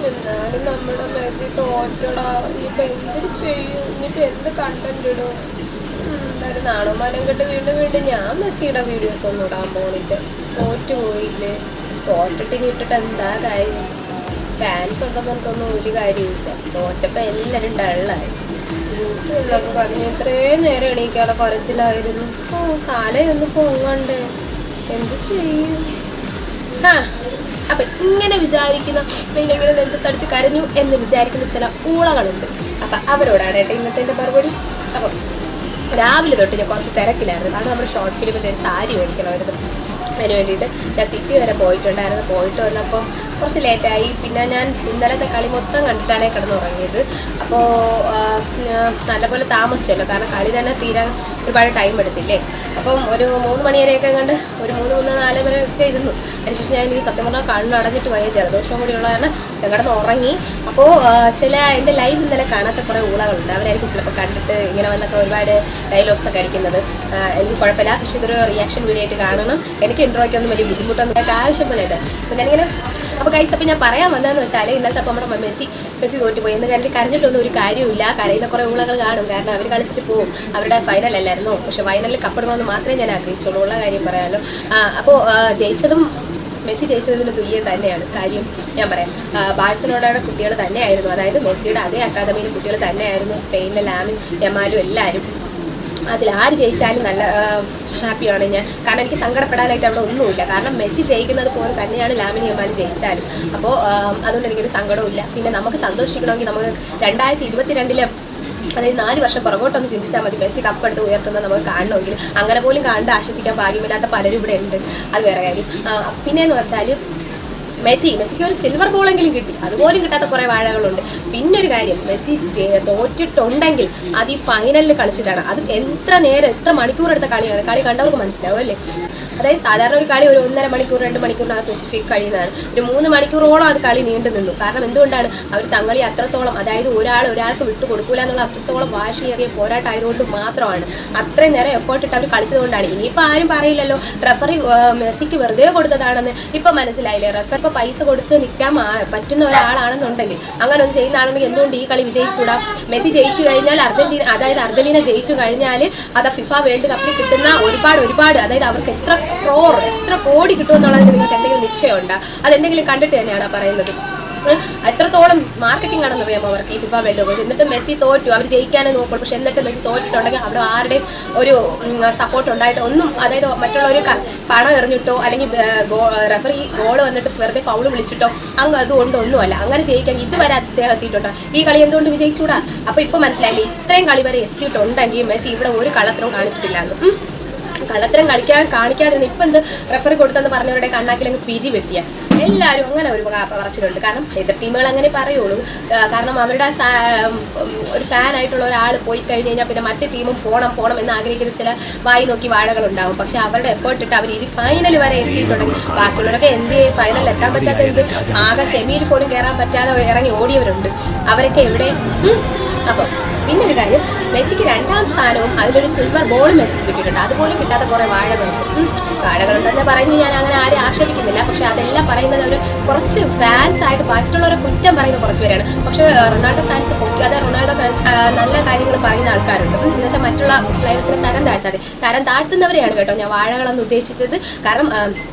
എന്നാലും നമ്മുടെ മെസ്സി തോറ്റടാ. ഇനിയിപ്പോൾ എന്തൊരു ചെയ്യും? ഇനിയിപ്പോൾ എന്ത് കണ്ടന്റ് ഇടും? എന്തായാലും നാണോമാനം കെട്ട് വീണ്ടും വീണ്ടും ഞാൻ മെസ്സിയുടെ വീഡിയോസ് ഒന്നും ഇടാൻ പോണിട്ട്. തോറ്റു പോയില്ലേ? തോറ്റിട്ട് ഇനി ഇട്ടിട്ട് എന്താ കാര്യം? ഫാൻസ് ഉണ്ടെന്ന് എനിക്കൊന്നും ഒരു കാര്യമില്ല. തോറ്റപ്പോൾ എല്ലാവരും ഡള്ളായി. എന്നൊക്കെ പറഞ്ഞ് ഇത്രയും നേരം എണീക്കാതെ കുറച്ചിലായിരുന്നു. തലയൊന്ന് പോങ്ങണ്ടേ? എന്ത് ചെയ്യും? അപ്പം ഇങ്ങനെ വിചാരിക്കുന്ന, ഇങ്ങനെ നെഞ്ചത്തടിച്ച് കരഞ്ഞു എന്ന് വിചാരിക്കുന്ന ചില ഊളകളുണ്ട്. അപ്പം അവരോടാണ് കേട്ടോ ഇന്നത്തെ എൻ്റെ മറുപടി. അപ്പം രാവിലെ തൊട്ട് ഞാൻ കുറച്ച് തിരക്കിലായിരുന്നു. കാരണം നമ്മുടെ ഷോർട്ട് ഫിലിമിൻ്റെ ഒരു സാരി മേടിക്കണമായിരുന്നു. അതിന് വേണ്ടിയിട്ട് ഞാൻ സിറ്റി വരെ പോയിട്ടുണ്ടായിരുന്നു. പോയിട്ട് വന്നപ്പം കുറച്ച് ലേറ്റായി. പിന്നെ ഞാൻ ഇന്നലത്തെ കളി മൊത്തം കണ്ടിട്ടാണ് കിടന്നുറങ്ങിയത്. അപ്പോൾ നല്ലപോലെ താമസിച്ചല്ലോ. കാരണം കളി തന്നെ തീരാൻ ഒരുപാട് ടൈം എടുത്തില്ലേ. അപ്പം ഒരു 3 മണി വരെയൊക്കെ കണ്ട് ഒരു 3-4 വരെയൊക്കെ ഇരുന്നു. അതിനുശേഷം ഞാൻ എനിക്ക് സത്യം പറഞ്ഞാൽ കണ്ണടഞ്ഞിട്ട് പോയ ജലദോഷം കൂടി ഉള്ള കാരണം ഞാൻ കിടന്ന് ഉറങ്ങി. അപ്പോൾ ചില എൻ്റെ ലൈവ് ഇന്നലെ കാണാത്ത കുറേ ഊളകളുണ്ട്. അവരായിരിക്കും ചിലപ്പോൾ കണ്ടിട്ട് ഇങ്ങനെ വന്നൊക്കെ ഒരുപാട് ഡയലോഗ്സ് ഒക്കെ അടിക്കുന്നത്. എനിക്ക് കുഴപ്പമില്ല, പക്ഷേ ഇതൊരു റിയാക്ഷൻ വീഡിയോ ആയിട്ട് കാണണം. എനിക്ക് ഇൻട്രോയ്ക്കൊന്നും വലിയ ബുദ്ധിമുട്ടൊന്നും ആയിട്ട് ആവശ്യമില്ലായിട്ട്. അപ്പോൾ ഞാനിങ്ങനെ അപ്പോൾ ഗൈസ്, അപ്പോൾ ഞാൻ പറയാൻ വന്നതെന്ന് വെച്ചാൽ ഇന്നത്തെ അപ്പോൾ നമ്മുടെ മെസ്സി തോറ്റുപോയി എന്ന് കരുതി കരഞ്ഞിട്ടൊന്നും ഒരു കാര്യമില്ല. കരയുന്ന കുറേ ഊളകൾ കാണും. കാരണം അവർ കളിച്ചിട്ട് പോകും. അവരുടെ ഫൈനൽ അല്ലായിരുന്നോ? പക്ഷേ ഫൈനലിൽ കപ്പിടണമെന്ന് മാത്രമേ ഞാൻ ആഗ്രഹിച്ചുള്ളൂ. ഉള്ള കാര്യം പറയാമല്ലോ. അപ്പോൾ മെസ്സി ജയിച്ചതിന് തുല്യം തന്നെയാണ്. കാര്യം ഞാൻ പറയാം, ബാഴ്സലോണയുടെ കുട്ടികൾ തന്നെയായിരുന്നു. അതായത് മെസ്സിയുടെ അതേ അക്കാദമിയിലെ കുട്ടികൾ തന്നെയായിരുന്നു. സ്പെയിനിലെ ലാമിൻ യമാലും എല്ലാവരും. അതിലാര് ജയിച്ചാലും നല്ല ഹാപ്പിയാണ് ഞാൻ. കാരണം എനിക്ക് സങ്കടപ്പെടാനായിട്ട് അവിടെ ഒന്നുമില്ല. കാരണം മെസ്സി ജയിക്കുന്നത് പോലെ തന്നെയാണ് ലാമിൻ യമാൽ ജയിച്ചാലും. അപ്പോൾ അതുകൊണ്ട് എനിക്കൊരു സങ്കടവും ഇല്ല. പിന്നെ നമുക്ക് സന്തോഷിക്കണമെങ്കിൽ നമുക്ക് 2022 അതായത് 4 വർഷം പുറകോട്ടൊന്ന് ചിന്തിച്ചാൽ മതി. മെസ്സി കപ്പെടുത്ത് ഉയർത്തുന്നത് നമുക്ക് കാണണമെങ്കിൽ. അങ്ങനെ പോലും കണ്ട് ആശ്വസിക്കാൻ ഭാഗ്യമില്ലാത്ത പലരും ഇവിടെ ഉണ്ട്. അത് വേറെ കാര്യം. പിന്നെയെന്ന് വെച്ചാൽ മെസ്സിക്ക് ഒരു സിൽവർ ബോളെങ്കിലും കിട്ടി. അതുപോലും കിട്ടാത്ത കുറേ വാഴകളുണ്ട്. പിന്നെ ഒരു കാര്യം, മെസ്സി തോറ്റിട്ടുണ്ടെങ്കിൽ അത് ഈ ഫൈനലിൽ കളിച്ചിട്ടാണ്. അത് എത്ര മണിക്കൂർ എടുത്ത കളിയാണ്. കളി കണ്ടവർക്ക് മനസ്സിലാവും അല്ലേ? അതായത് സാധാരണ ഒരു കളി ഒരു 1.5 മണിക്കൂർ 2 മണിക്കൂറിനകത്ത് സ്പെസിഫിക് കഴിയുന്നതാണ്. ഒരു 3 മണിക്കൂറോളം അത് കളി നീണ്ടു നിന്നു. കാരണം എന്തുകൊണ്ടാണ്? അവർ തങ്ങളി അത്രത്തോളം, അതായത് ഒരാൾക്ക് വിട്ടു കൊടുക്കൂല എന്നുള്ള അത്രത്തോളം വാശിയേറിയ പോരാട്ടമായതുകൊണ്ട് മാത്രമാണ്. അത്രയും നേരം എഫേർട്ട് ഇട്ട് അവർ കളിച്ചതുകൊണ്ടാണ്. ഇനിയിപ്പോൾ ആരും പറയില്ലല്ലോ റഫറി മെസ്സിക്ക് വെറുതെ കൊടുത്തതാണെന്ന്. ഇപ്പം മനസ്സിലായില്ലേ? റഫറി ഇപ്പോൾ പൈസ കൊടുത്ത് നിൽക്കാൻ പറ്റുന്ന ഒരാളാണെന്നുണ്ടെങ്കിൽ, അങ്ങനെ ഒന്ന് ചെയ്യുന്നതാണെങ്കിൽ എന്തുകൊണ്ട് ഈ കളി വിജയിച്ചുകൂടാ? മെസ്സി ജയിച്ചു കഴിഞ്ഞാൽ അർജന്റീന ജയിച്ചു കഴിഞ്ഞാൽ അത് ഫിഫ വേൾഡ് കപ്പിൽ കിട്ടുന്ന ഒരുപാട് അതായത് അവർക്ക് എത്ര കോടി കിട്ടുമെന്നുള്ളതിന് നിങ്ങൾക്ക് എന്തെങ്കിലും നിശ്ചയമുണ്ടോ? അതെന്തെങ്കിലും കണ്ടിട്ട് തന്നെയാണ് പറയുന്നത്. എത്രത്തോളം മാർക്കറ്റിംഗ് ആണെന്ന് അറിയാമോ അവർക്ക് ഈ ഫിഫ വേൾഡ് കപ്പ്? എന്നിട്ട് മെസ്സി തോറ്റു, അവർ ജയിക്കാനേ നോക്കുള്ളൂ. പക്ഷെ എന്നിട്ട് മെസ്സി തോറ്റിട്ടുണ്ടെങ്കിൽ അവിടെ ആരുടെയും ഒരു സപ്പോർട്ട് ഉണ്ടായിട്ട് ഒന്നും, അതായത് മറ്റുള്ളവർ പണം എറിഞ്ഞിട്ടോ അല്ലെങ്കിൽ റെഫറി ഗോൾ വന്നിട്ട് വെറുതെ ഫൗള് വിളിച്ചിട്ടോ അതുകൊണ്ടൊന്നുമല്ല. അങ്ങനെ ജയിക്കാൻ ഇതുവരെ അദ്ദേഹം എത്തിയിട്ടുണ്ടോ? ഈ കളി എന്തുകൊണ്ട് വിജയിച്ചുകൂടാ? അപ്പോൾ ഇപ്പോൾ മനസ്സിലായില്ലേ? ഇത്രയും കളി വരെ എത്തിയിട്ടുണ്ടെങ്കിൽ മെസ്സി ഇവിടെ ഒരു കള്ളത്തരവും കാണിച്ചിട്ടില്ലാന്ന്. കള്ളത്തരം കാണിക്കാതിരുന്ന ഇപ്പം എന്ത് റെഫറി കൊടുത്തെന്ന് പറഞ്ഞവരുടെ കണ്ണാക്കിലങ്ങ് പിരി വെട്ടിയ എല്ലാവരും അങ്ങനെ ഒരു പറച്ചിലുണ്ട്. കാരണം എതിർ ടീമുകൾ അങ്ങനെ പറയുള്ളൂ. കാരണം അവരുടെ ഒരു ഫാനായിട്ടുള്ള ഒരാൾ പോയി കഴിഞ്ഞ് കഴിഞ്ഞാൽ പിന്നെ മറ്റു ടീമും പോണം എന്ന് ആഗ്രഹിക്കുന്ന ചില വായി നോക്കി വാഴകളുണ്ടാവും. പക്ഷെ അവരുടെ എഫേർട്ട് ഇട്ട് അവർ ഇത് ഫൈനൽ വരെ എത്തിയിട്ടുണ്ടെങ്കിൽ ബാക്കിയുള്ളവരൊക്കെ എന്ത് ഫൈനലിൽ എത്താൻ പറ്റാത്ത എന്ത് ആകെ സെമിയിൽ പോലും കയറാൻ പറ്റാതെ ഇറങ്ങി ഓടിയവരുണ്ട്. അവരൊക്കെ എവിടെ? അപ്പം പിന്നെ ഒരു കാര്യം, മെസ്സിക്ക് 2ാം സ്ഥാനവും അതിലൊരു സിൽവർ ബോളും മെസ്സിക്ക് കിട്ടിയിട്ടുണ്ട്. അതുപോലും കിട്ടാത്ത കുറേ വാഴകളുണ്ടെന്ന് പറഞ്ഞ് ഞാൻ അങ്ങനെ ആരും ആക്ഷേപിക്കുന്നില്ല. പക്ഷെ അതെല്ലാം പറയുന്നത് അവർ കുറച്ച് ഫാൻസ് ആയിട്ട് മറ്റുള്ളവരെ കുറ്റം പറയുന്ന കുറച്ച് പേരാണ്. പക്ഷെ റൊണാൾഡോ ഫാൻസ് റൊണാൾഡോ ഫാൻസ് നല്ല കാര്യങ്ങൾ പറയുന്ന ആൾക്കാരുണ്ട്. എന്ന് വെച്ചാൽ മറ്റുള്ള പ്ലെയേഴ്സിനെ തരം താഴ്ത്തുന്നവരെയാണ് കേട്ടോ ഞാൻ വാഴകളെന്ന് ഉദ്ദേശിച്ചത്. കാരണം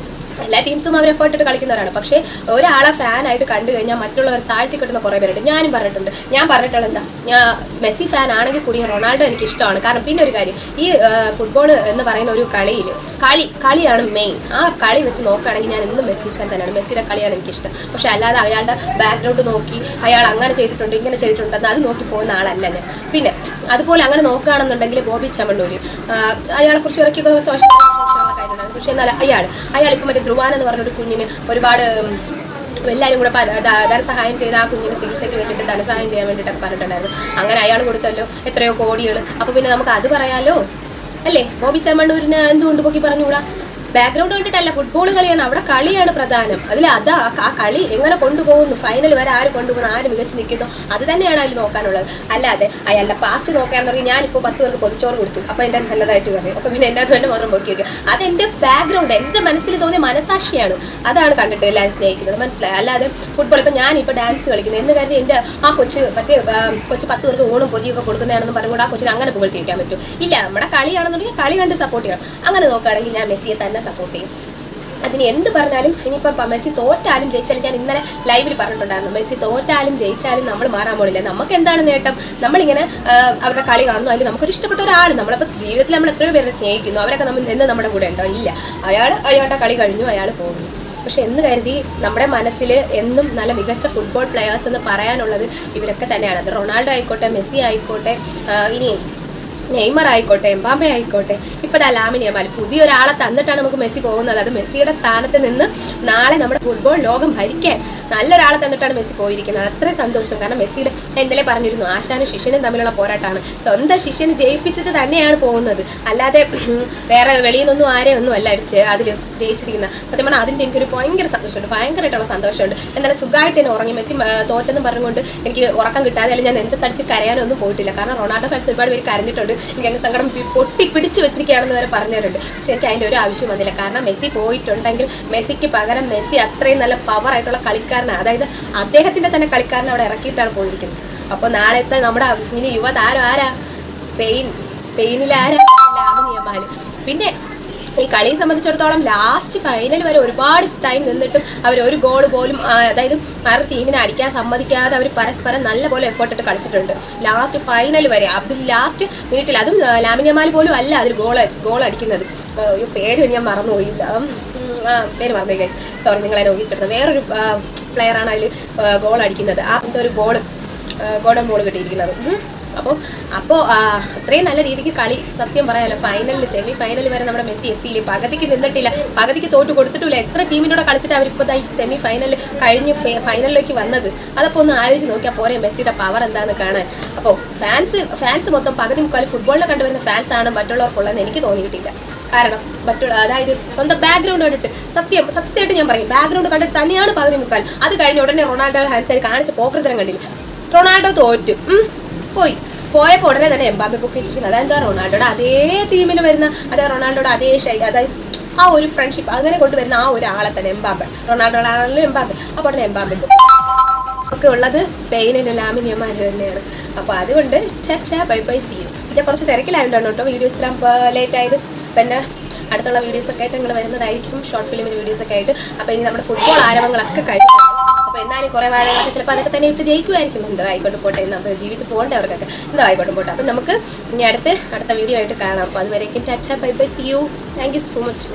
എല്ലാ ടീംസും അവർ എഫേർട്ട് ഇട്ട് കളിക്കുന്നവരാണ്. പക്ഷേ ഒരാളെ ഫാനായിട്ട് കണ്ടു കഴിഞ്ഞാൽ മറ്റുള്ളവർ താഴ്ത്തി കിട്ടുന്ന കുറേ പേരുണ്ട്. ഞാനും പറഞ്ഞിട്ടുണ്ട്. ഞാൻ പറഞ്ഞിട്ടുള്ള എന്താ, ഞാൻ മെസ്സി ഫാൻ ആണെങ്കിൽ കൂടി റൊണാൾഡോ എനിക്ക് ഇഷ്ടമാണ്. കാരണം പിന്നെ ഒരു കാര്യം, ഈ ഫുട്ബോൾ എന്ന് പറയുന്ന ഒരു കളിയാണ് മെയിൻ. ആ കളി വെച്ച് നോക്കുകയാണെങ്കിൽ ഞാൻ എന്നും മെസ്സി ഫാൻ തന്നെയാണ്. മെസ്സിയുടെ കളിയാണ് എനിക്കിഷ്ടം. പക്ഷെ അല്ലാതെ അയാളുടെ ബാക്ക്ഗ്രൗണ്ട് നോക്കി അയാൾ അങ്ങനെ ചെയ്തിട്ടുണ്ട് ഇങ്ങനെ ചെയ്തിട്ടുണ്ടെന്ന് അത് നോക്കി പോകുന്ന ആളല്ല ഞാൻ. പിന്നെ അതുപോലെ അങ്ങനെ നോക്കുകയാണെന്നുണ്ടെങ്കിൽ ബോബി ചമ്മണ്ണൂർ അയാളെക്കുറിച്ച് ഇറക്കിയ സോഷ്യൽ കാര്യമുണ്ടായിരുന്നു. പക്ഷെ എന്നാൽ അയാൾ ഇപ്പം മറ്റേ ധ്രുവാൻ എന്ന് പറഞ്ഞൊരു കുഞ്ഞിന് ഒരുപാട് എല്ലാവരും കൂടെ ധനസഹായം ചെയ്ത് ആ കുഞ്ഞിന് ചികിത്സയ്ക്ക് വേണ്ടിയിട്ട് ധനസഹായം ചെയ്യാൻ വേണ്ടിയിട്ടൊക്കെ പറഞ്ഞിട്ടുണ്ടായിരുന്നു. അങ്ങനെ അയാൾ കൊടുത്തല്ലോ എത്രയോ കോടികൾ. അപ്പോൾ പിന്നെ നമുക്ക് അത് പറയാലോ അല്ലേ? ബോബി ചമ്മണ്ണൂരിന് എന്തുകൊണ്ട് പോക്കി പറഞ്ഞുകൂടാ? ബാക്ക്ഗ്രൗണ്ട് കണ്ടിട്ടല്ല, ഫുട്ബോൾ കളിയാണ്, അവിടെ കളിയാണ് പ്രധാനം. അതിൽ അതാ ആ കളി എങ്ങനെ കൊണ്ടുപോകുന്നു, ഫൈനൽ വരെ ആര് കൊണ്ടുപോകുന്നു, ആര് മികച്ച് നിൽക്കുന്നു, അത് തന്നെയാണ് അതിൽ നോക്കാനുള്ളത്. അല്ലാതെ അയാളുടെ പാസ്റ്റ് നോക്കുകയാണെന്ന് പറഞ്ഞാൽ ഞാനിപ്പോൾ 10 പേർക്ക് പൊതിച്ചോറ് കൊടുത്തു, അപ്പോൾ എൻ്റെ നല്ലതായിട്ട് പറയും, അപ്പോൾ പിന്നെ എൻ്റെ തന്നെ മാത്രം നോക്കി വയ്ക്കുക. അതെൻ്റെ ബാക്ക്ഗ്രൗണ്ട്, എൻ്റെ മനസ്സിൽ തോന്നിയ മനസാക്ഷിയാണ്, അതാണ് കണ്ടിട്ട് എല്ലാവരും സ്നേഹിക്കുന്നത്, മനസ്സിലായി. അല്ലാതെ ഫുട്ബോൾ ഇപ്പം ഞാനിപ്പോൾ ഡാൻസ് കളിക്കുന്നത് എന്ന് കരുതി എൻ്റെ ആ കൊച്ച് 10 പേർക്ക് ഊണും പൊതിയൊക്കെ കൊടുക്കുന്നതാണെന്ന് പറഞ്ഞുകൊണ്ട് ആ കൊച്ചിന് അങ്ങനെ പുകഴ്ത്തി വയ്ക്കാൻ പറ്റും? ഇല്ല. നമ്മുടെ കളിയാണെന്നുണ്ടെങ്കിൽ കളി കണ്ട് സപ്പോർട്ട് ചെയ്യണം. അങ്ങനെ നോക്കുകയാണെങ്കിൽ ഞാൻ മെസ്സിയെ തന്നെ സപ്പോർട്ട് ചെയ്യും. അതിന് എന്ത് പറഞ്ഞാലും ഇനിയിപ്പം മെസ്സി തോറ്റാലും ജയിച്ചാലും, ഞാൻ ഇന്നലെ ലൈവിൽ പറഞ്ഞിട്ടുണ്ടായിരുന്നു, മെസ്സി തോറ്റാലും ജയിച്ചാലും നമ്മൾ മാറാൻ പോണില്ല. നമുക്ക് എന്താണ് നേട്ടം? നമ്മളിങ്ങനെ അവരുടെ കളി കാണുന്നു, അതിൽ നമുക്കൊരു ഇഷ്ടപ്പെട്ട ഒരാൾ, നമ്മളിപ്പോൾ ജീവിതത്തിൽ നമ്മൾ എത്രയോ പേരെ സ്നേഹിക്കുന്നു, അവരൊക്കെ നമ്മൾ എന്ന് നമ്മുടെ കൂടെ ഉണ്ടോ? ഇല്ല. അയാളുടെ കളി കഴിഞ്ഞു, അയാൾ പോകുന്നു. പക്ഷെ എന്ന് കരുതി നമ്മുടെ മനസ്സിൽ എന്നും നല്ല മികച്ച ഫുട്ബോൾ പ്ലെയേഴ്സ് എന്ന് പറയാനുള്ളത് ഇവരൊക്കെ തന്നെയാണ്. അത് റൊണാൾഡോ ആയിക്കോട്ടെ, മെസ്സി ആയിക്കോട്ടെ, ഇനി നെയ്മർ ആയിക്കോട്ടെ, എംബാപ്പെ ആയിക്കോട്ടെ, ഇപ്പോൾ ലാമിൻ യമാൽ പുതിയൊരാളെ തന്നിട്ടാണ് നമുക്ക് മെസ്സി പോകുന്നത്. അത് മെസ്സിയുടെ സ്ഥാനത്ത് നിന്ന് നാളെ നമ്മുടെ ഫുട്ബോൾ ലോകം ഭരിക്കാൻ നല്ലൊരാളെ തന്നിട്ടാണ് മെസ്സി പോയിരിക്കുന്നത്. അത്രയും സന്തോഷം. കാരണം മെസ്സിയുടെ ഇന്നലെ പറഞ്ഞിരുന്നു, ആശാനും ശിഷ്യനും തമ്മിലുള്ള പോരാട്ടമാണ്. സ്വന്തം ശിഷ്യന് ജയിപ്പിച്ചിട്ട് തന്നെയാണ് പോകുന്നത്, അല്ലാതെ വേറെ വെളിയിൽ നിന്നൊന്നും ആരെയൊന്നും അല്ല അതിൽ ജയിച്ചിരിക്കുന്നത്. സത്യം പറഞ്ഞാൽ അതിൻ്റെ എനിക്കൊരു ഭയങ്കര സന്തോഷമുണ്ട്, ഭയങ്കരമായിട്ടുള്ള സന്തോഷമുണ്ട്. എന്നാലും സുഖമായിട്ട് തന്നെ ഉറങ്ങി. മെസ്സി തോറ്റെന്ന് പറഞ്ഞുകൊണ്ട് എനിക്ക് ഉറക്കം കിട്ടാതെ, അല്ലെങ്കിൽ ഞാൻ നെഞ്ചത്തടിച്ച് കരയാനൊന്നും പോയിട്ടില്ല. കാരണം റൊണാൾഡോ ഫാൻസ് ഒരുപാട് പേര് കരഞ്ഞിട്ടുണ്ട്, എനിക്ക് അങ്ങ് സങ്കടം പൊട്ടി പിടിച്ച് വെച്ചിരിക്കുകയാണെന്ന് വരെ പറഞ്ഞവരുണ്ട്. പക്ഷെ എനിക്ക് അതിൻ്റെ ഒരു ആവശ്യം വന്നില്ല. കാരണം മെസ്സി പോയിട്ടുണ്ടെങ്കിൽ മെസ്സിക്ക് പകരം മെസ്സി അത്രയും നല്ല പവർ ആയിട്ടുള്ള കളിക്കാരനാണ്, അതായത് അദ്ദേഹത്തിൻ്റെ തന്നെ കളിക്കാരനെ അവിടെ ഇറക്കിയിട്ടാണ് പോയിരിക്കുന്നത്. അപ്പോൾ നാളത്തെ നമ്മുടെ ഇനി യുവതാരം ആരാ? സ്പെയിനിൽ ആരാ? Lamine Yamal. പിന്നെ ഈ കളിയെ സംബന്ധിച്ചിടത്തോളം ലാസ്റ്റ് ഫൈനൽ വരെ ഒരുപാട് ടൈം നിന്നിട്ടും അവർ ഒരു ഗോൾ പോലും, അതായത് വേറെ ടീമിനെ അടിക്കാൻ സമ്മതിക്കാതെ അവർ പരസ്പരം നല്ലപോലെ എഫേർട്ട് ഇട്ട് കളിച്ചിട്ടുണ്ട് ലാസ്റ്റ് ഫൈനൽ വരെ. അതിൽ ലാസ്റ്റ് മിനിറ്റിൽ, അതും ലാമിൻ യമാൽ പോലും അല്ല അതിൽ ഗോൾ അടിക്കുന്നത്. പേര് ഞാൻ മറന്നുപോയി, പേര് മറന്നു ഗൈസ്, സോറി, നിങ്ങളെ രോഗിച്ചെടുത്തത്. വേറൊരു പ്ലെയറാണ് അതിൽ ഗോൾ അടിക്കുന്നത്. ആ ഒരു ഗോൾഡൻ ബോൾ കിട്ടിയിരിക്കുന്നത്. അപ്പോൾ അത്രയും നല്ല രീതിക്ക് കളി, സത്യം പറയാലോ, ഫൈനലിൽ സെമി ഫൈനൽ വരെ നമ്മുടെ മെസ്സി എത്തിയില്ല, പകുതിക്ക് നിന്നിട്ടില്ല, പകുതിക്ക് തോറ്റ് കൊടുത്തിട്ടില്ല. എത്ര ടീമിനോട് കളിച്ചിട്ട് അവരിപ്പോൾ ഈ സെമി ഫൈനൽ കഴിഞ്ഞ് ഫൈനലിലേക്ക് വന്നത്. അതപ്പോൾ ഒന്ന് ആലോചിച്ച് നോക്കിയാൽ പോരെ മെസ്സിയുടെ പവർ എന്താണെന്ന് കാണാൻ. അപ്പോൾ ഫാൻസ് മൊത്തം പകുതി മുക്കാൽ ഫുട്ബോളിനെ കണ്ടുവരുന്ന ഫാൻസാണ് മറ്റുള്ളവർക്കുള്ളതെന്ന് എനിക്ക് തോന്നിയിട്ടില്ല. കാരണം അതായത് സ്വന്തം ബാക്ക്ഗ്രൗണ്ട് കണ്ടിട്ട്, സത്യമായിട്ട് ഞാൻ പറയും, ബാക്ക്ഗ്രൗണ്ട് കണ്ടിട്ട് തന്നെയാണ് പകുതി മുക്കാൽ. അത് കഴിഞ്ഞ ഉടനെ റൊണാൾഡോ ഫാൻസായി കാണിച്ച പോക്കൃതരം കണ്ടില്ല. റൊണാൾഡോ തോറ്റു, പോയപ്പോൾ ഉടനെ തന്നെ എംബാപ്പെ പൊക്കി വെച്ചിരിക്കുന്നത്. അതെന്താ? റൊണാൾഡോയുടെ അതേ ടീമിന് വരുന്ന, അതായത് റൊണാൾഡോയുടെ അതേ അതായത് ആ ഒരു ഫ്രണ്ട്ഷിപ്പ് അങ്ങനെ കൊണ്ടുവരുന്ന ആ ഒരാളെ തന്നെ എംബാപ്പെ, റൊണാൾഡോ ആണെങ്കിലും എംബാപ്പെ, അപ്പോൾ ഉടനെ എംബാപ്പെ ഒക്കെ ഉള്ളത് സ്പെയിനിൻ്റെ ലാമിൻ യമാൽ തന്നെയാണ്. അപ്പോൾ അതുകൊണ്ട് ബൈ സീ യു. പിന്നെ കുറച്ച് തിരക്കിലായതുകൊണ്ടാണ് കേട്ടോ വീഡിയോസിലാം ലേറ്റ് ആയത്. പിന്നെ അടുത്തുള്ള വീഡിയോസൊക്കെ ആയിട്ട് നിങ്ങൾ വരുന്നതായിരിക്കും, ഷോർട്ട് ഫിലിമിൻ്റെ വീഡിയോസൊക്കെ ആയിട്ട്. അപ്പോൾ ഇനി നമ്മുടെ ഫുട്ബോൾ ആരവങ്ങളൊക്കെ കഴിഞ്ഞിട്ടുണ്ട്. അപ്പോൾ എന്നാലും കുറേ വാരങ്ങളൊക്കെ ചിലപ്പോൾ അതൊക്കെ തന്നെ ഇട്ട് ജയിക്കുമായിരിക്കും. എന്തോ ആയിക്കോട്ടെ പോട്ടെ, നമുക്ക് ജീവിച്ച് പോകേണ്ട അവർക്കൊക്കെ, എന്തോ ആയിക്കോട്ടെ പോട്ടെ. അപ്പം നമുക്ക് ഇനി അടുത്ത വീഡിയോ ആയിട്ട് കാണാം. അപ്പോൾ അതുവരേക്കും bye see you. Thank you so much.